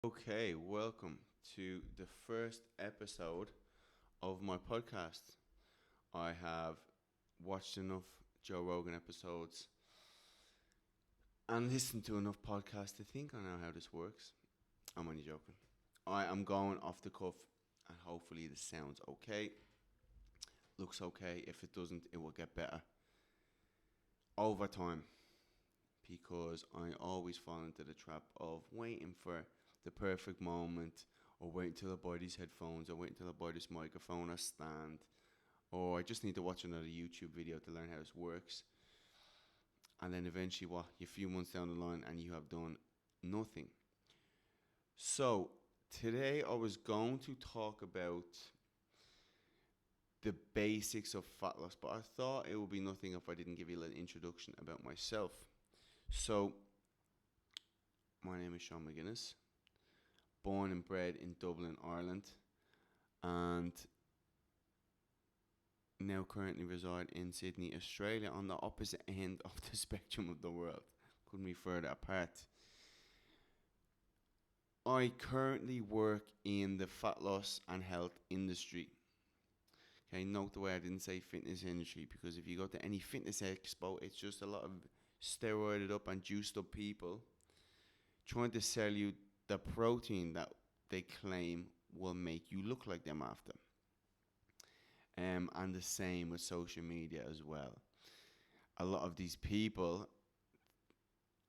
Okay, welcome to the first episode of my podcast. I have watched enough Joe Rogan episodes and listened to enough podcasts to think I know how this works. I'm only joking. I am going off the cuff and hopefully this sounds okay. Looks okay. If it doesn't, it will get better over time because I always fall into the trap of waiting for the perfect moment or wait until I buy these headphones or wait until I buy this microphone or stand or I just need to watch another YouTube video to learn how this works. And then eventually, you're a few months down the line and you have done nothing. So, today I was going to talk about the basics of fat loss, but I thought it would be nothing if I didn't give you a little introduction about myself. So, my name is Sean McGuinness, born and bred in Dublin, Ireland, and now currently reside in Sydney, Australia, on the opposite end of the spectrum of the world. Couldn't be further apart. I currently work in the fat loss and health industry. Okay, note the way I didn't say fitness industry, because if you go to any fitness expo, it's just a lot of steroided up and juiced up people trying to sell you the protein that they claim will make you look like them after. And the same with social media as well. A lot of these people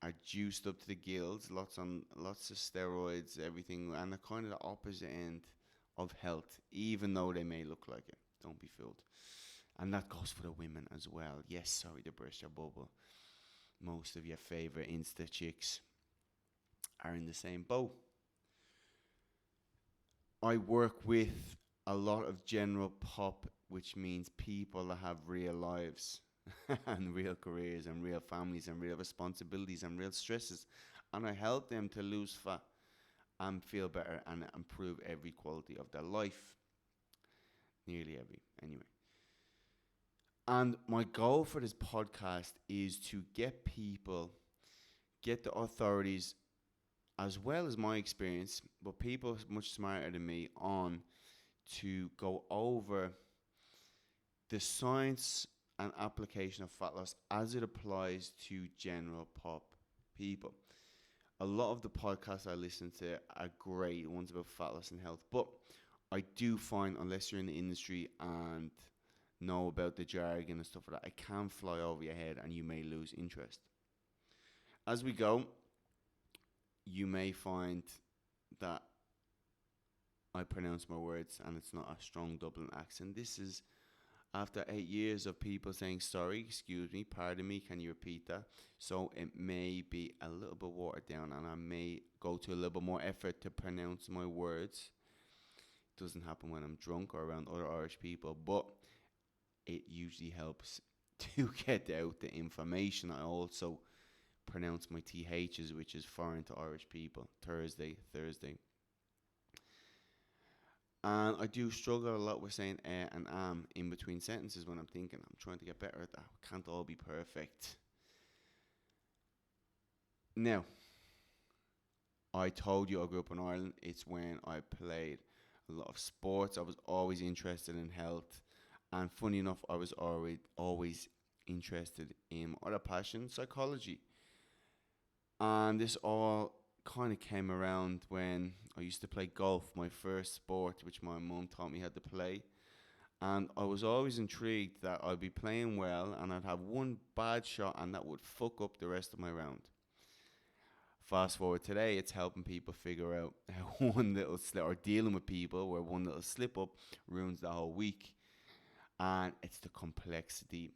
are juiced up to the gills, lots of steroids, everything, and they're kind of the opposite end of health, even though they may look like it. Don't be fooled. And that goes for the women as well. Yes, sorry to burst your bubble. Most of your favorite Insta chicks are in the same boat. I work with a lot of general pop, which means people that have real lives and real careers and real families and real responsibilities and real stresses. And I help them to lose fat and feel better and improve every quality of their life. Nearly every, anyway. And my goal for this podcast is to get people, get the authorities, as well as my experience, but people much smarter than me, on to go over the science and application of fat loss as it applies to general pop people. A lot of the podcasts I listen to are great, ones about fat loss and health, but I do find, unless you're in the industry and know about the jargon and stuff like that, it can fly over your head and you may lose interest. As we go, you may find that I pronounce my words and it's not a strong Dublin accent. This is after 8 years of people saying, sorry, excuse me, pardon me, can you repeat that? So it may be a little bit watered down and I may go to a little bit more effort to pronounce my words. It doesn't happen when I'm drunk or around other Irish people, but it usually helps to get out the information. I also pronounce my THs, which is foreign to Irish people. Thursday. And I do struggle a lot with saying and am in between sentences when I'm thinking. I'm trying to get better at that. Can't all be perfect. Now, I told you I grew up in Ireland. It's when I played a lot of sports. I was always interested in health. And funny enough, I was always interested in my other passion, psychology. And this all kind of came around when I used to play golf, my first sport, which my mum taught me how to play. And I was always intrigued that I'd be playing well and I'd have one bad shot and that would fuck up the rest of my round. Fast forward today, it's helping people figure out how one little slip, or dealing with people where one little slip up ruins the whole week. And it's the complexity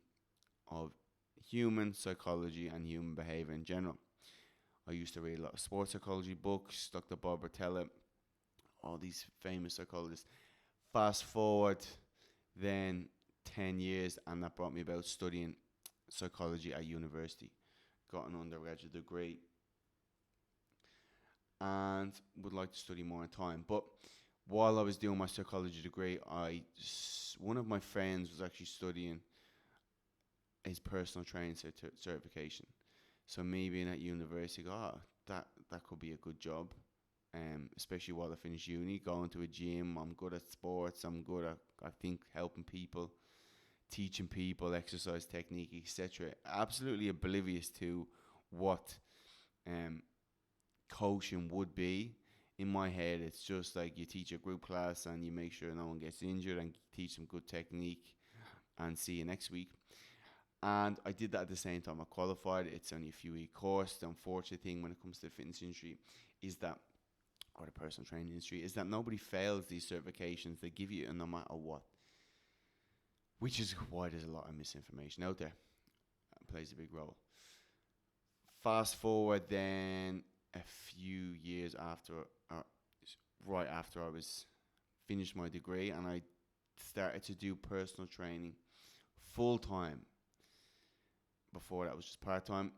of human psychology and human behavior in general. I used to read a lot of sports psychology books, Dr. Bob Rotella, all these famous psychologists. Fast forward then 10 years, and that brought me about studying psychology at university. Got an undergraduate degree and would like to study more in time. But while I was doing my psychology degree, one of my friends was actually studying his personal training certification. So me being at university, that could be a good job. especially while I finish uni, going to a gym. I'm good at sports. I'm good at, I think, helping people, teaching people exercise technique, etc. Absolutely oblivious to what um, coaching would be. In my head, it's just like you teach a group class and you make sure no one gets injured and teach them good technique and see you next week. And I did that at the same time. I qualified. It's only a few week course. The unfortunate thing when it comes to the fitness industry is that, or the personal training industry, is that nobody fails these certifications. They give you, no matter what. Which is why there's a lot of misinformation out there. It plays a big role. Fast forward then a few years after, right after I was finished my degree, and I started to do personal training full time. Before that was just part time,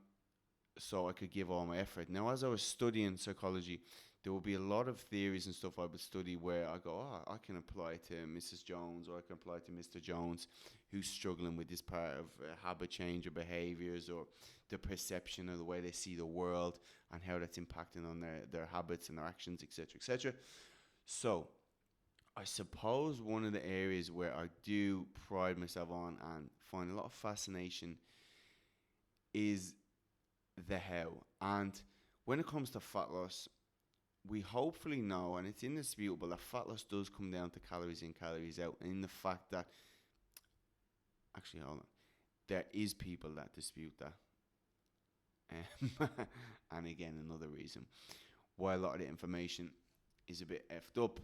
so I could give all my effort. Now, as I was studying psychology, there would be a lot of theories and stuff I would study where I go, oh, I can apply to Mrs. Jones, or I can apply to Mr. Jones, who's struggling with this part of habit change or behaviors, or the perception of the way they see the world and how that's impacting on their habits and their actions, etc., etc. So, I suppose one of the areas where I do pride myself on and find a lot of fascination is the how. And when it comes to fat loss, we hopefully know, and it's indisputable, that fat loss does come down to calories in, calories out. And in the fact that, actually, hold on, there is people that dispute that. And again, another reason why a lot of the information is a bit effed up.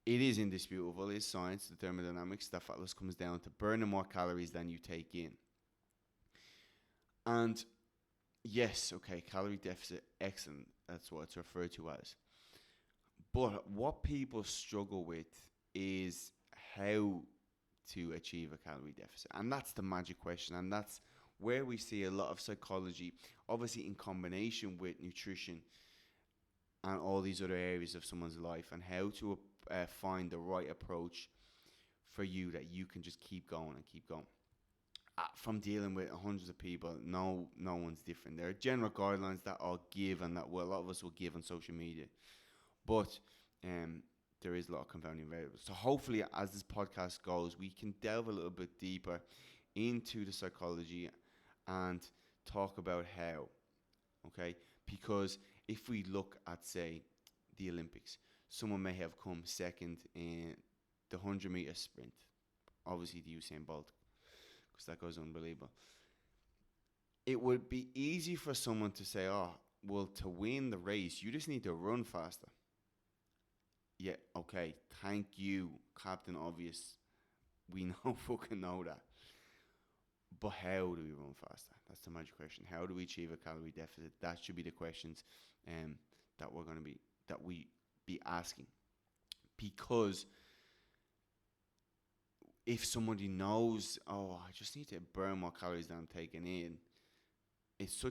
It is indisputable, it's science, the thermodynamics, that fat loss comes down to burning more calories than you take in. And yes, okay, calorie deficit, excellent. That's what it's referred to as. But what people struggle with is how to achieve a calorie deficit. And that's the magic question. And that's where we see a lot of psychology, obviously in combination with nutrition and all these other areas of someone's life, and how to find the right approach for you that you can just keep going and keep going. From dealing with hundreds of people, no one's different. There are general guidelines that I'll give and that a lot of us will give on social media, but there is a lot of confounding variables. So hopefully, as this podcast goes, we can delve a little bit deeper into the psychology and talk about how. Okay, because if we look at, say, the Olympics, someone may have come second in the 100-meter sprint. Obviously, the Usain Bolt, because that goes unbelievable. It would be easy for someone to say, oh, well, to win the race, you just need to run faster. Yeah, okay, thank you, Captain Obvious. We fucking know that. But how do we run faster? That's the magic question. How do we achieve a calorie deficit? That should be the questions that we be asking. Because if somebody knows, oh, I just need to burn more calories than I'm taking in, it's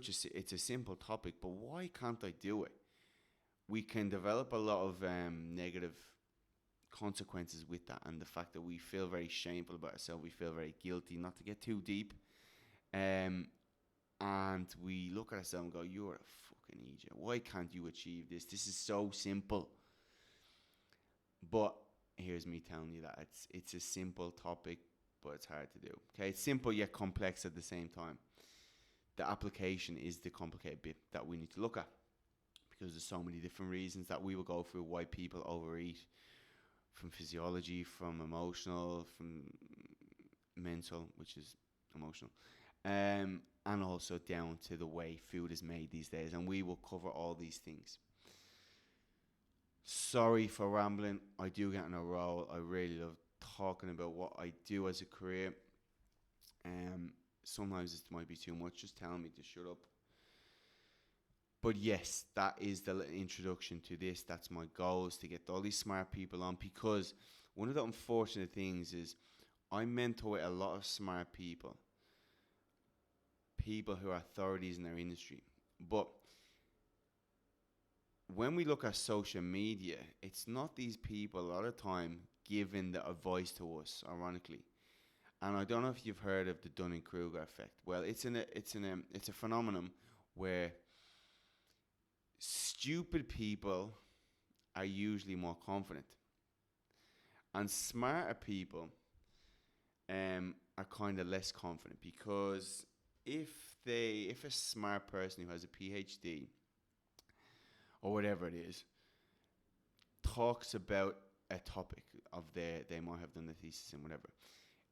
a simple topic, but why can't I do it? We can develop a lot of negative consequences with that, and the fact that we feel very shameful about ourselves, we feel very guilty, not to get too deep, and we look at ourselves and go, you're a fucking idiot, why can't you achieve this? This is so simple. But here's me telling you that it's a simple topic, but it's hard to do. Okay, it's simple yet complex at the same time. The application is the complicated bit that we need to look at, because there's so many different reasons that we will go through why people overeat, from physiology, from emotional, from mental, which is emotional, and also down to the way food is made these days. And we will cover all these things. Sorry for rambling. I do get in a roll. I really love talking about what I do as a career. Sometimes it might be too much. Just tell me to shut up. But yes, that is the introduction to this. That's my goal, is to get all these smart people on, because one of the unfortunate things is I mentor a lot of smart people who are authorities in their industry. But when we look at social media, it's not these people a lot of time giving the advice to us, ironically. And I don't know if you've heard of the Dunning-Kruger effect. Well, it's a phenomenon where stupid people are usually more confident, and smarter people are kind of less confident, because if a smart person who has a PhD or whatever it is talks about a topic of they might have done the thesis and whatever,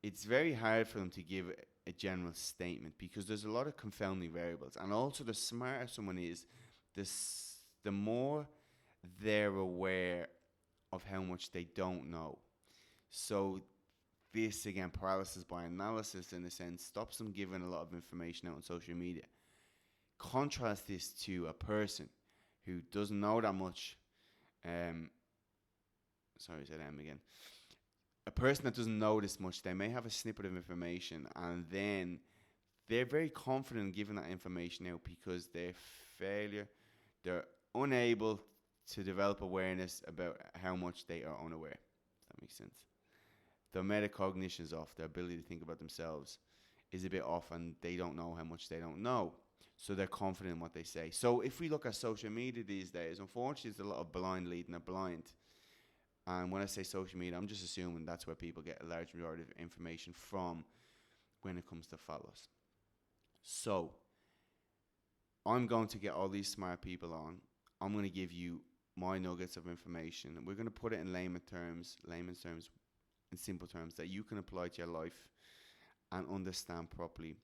it's very hard for them to give a general statement, because there's a lot of confounding variables. And also, the smarter someone is, the more they're aware of how much they don't know. So this, again, paralysis by analysis, in a sense, stops them giving a lot of information out on social media. Contrast this to a person who doesn't know that much. Sorry, I said again. A person that doesn't know this much, they may have a snippet of information, and then they're very confident in giving that information out, because they're unable to develop awareness about how much they are unaware. If that makes sense. Their metacognition is off. Their ability to think about themselves is a bit off, and they don't know how much they don't know. So they're confident in what they say. So if we look at social media these days, unfortunately, there's a lot of blind leading a blind. And when I say social media, I'm just assuming that's where people get a large majority of information from when it comes to fat loss. So I'm going to get all these smart people on. I'm going to give you my nuggets of information, and we're going to put it in layman's terms, in simple terms, that you can apply to your life and understand properly.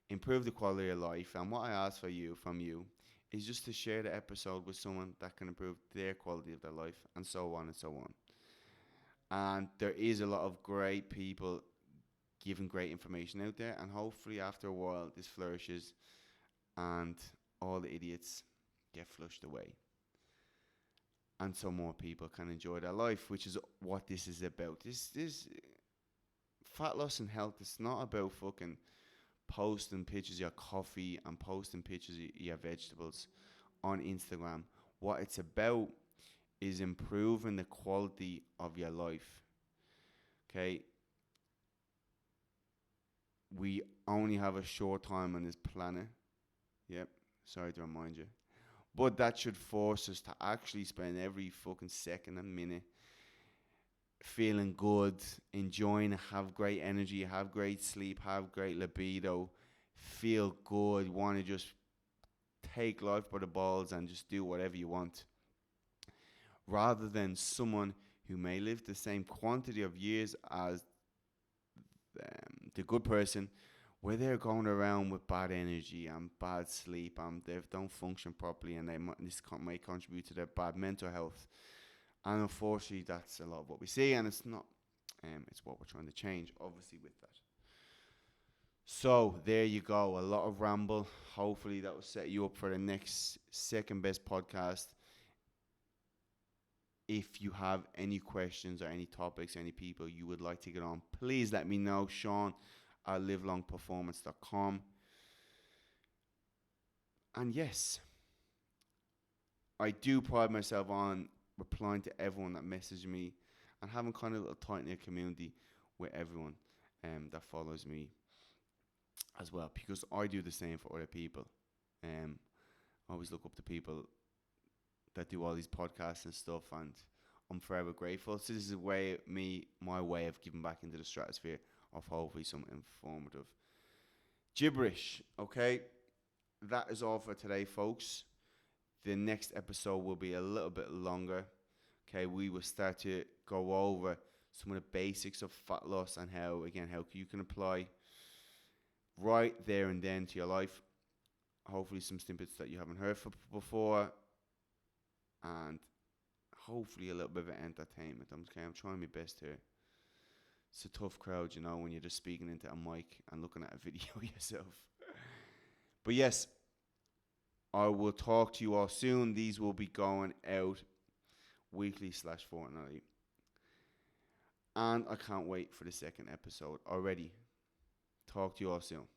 Improve the quality of life. And what I ask from you is just to share the episode with someone that can improve their quality of their life, and so on and so on. And there is a lot of great people giving great information out there, and hopefully after a while this flourishes and all the idiots get flushed away, and so more people can enjoy their life, which is what this is about. This fat loss and health is not about fucking posting pictures of your coffee and posting pictures of your vegetables on Instagram. What it's about is improving the quality of your life. Okay? We only have a short time on this planet. Yep, sorry to remind you. But that should force us to actually spend every fucking second and minute feeling good, enjoying, have great energy, have great sleep, have great libido, feel good, want to just take life by the balls and just do whatever you want. Rather than someone who may live the same quantity of years as the good person, where they're going around with bad energy and bad sleep, and they don't function properly, and this may contribute to their bad mental health. And unfortunately, that's a lot of what we see, and it's not. It's what we're trying to change, obviously, with that. So there you go. A lot of ramble. Hopefully, that will set you up for the next second best podcast. If you have any questions or any topics, any people you would like to get on, please let me know. Sean at livelongperformance.com. And yes, I do pride myself on replying to everyone that messaged me, and having kind of a tight-knit community with everyone that follows me as well, because I do the same for other people. I always look up to people that do all these podcasts and stuff, and I'm forever grateful. So this is my way of giving back into the stratosphere of hopefully some informative gibberish. Okay, that is all for today, folks. The next episode will be a little bit longer. Okay, we will start to go over some of the basics of fat loss, and how you can apply right there and then to your life. Hopefully some snippets that you haven't heard before, and hopefully a little bit of entertainment. I'm trying my best here. It's a tough crowd, when you're just speaking into a mic and looking at a video yourself. But yes, I will talk to you all soon. These will be going out weekly/fortnightly. And I can't wait for the second episode already. Talk to you all soon.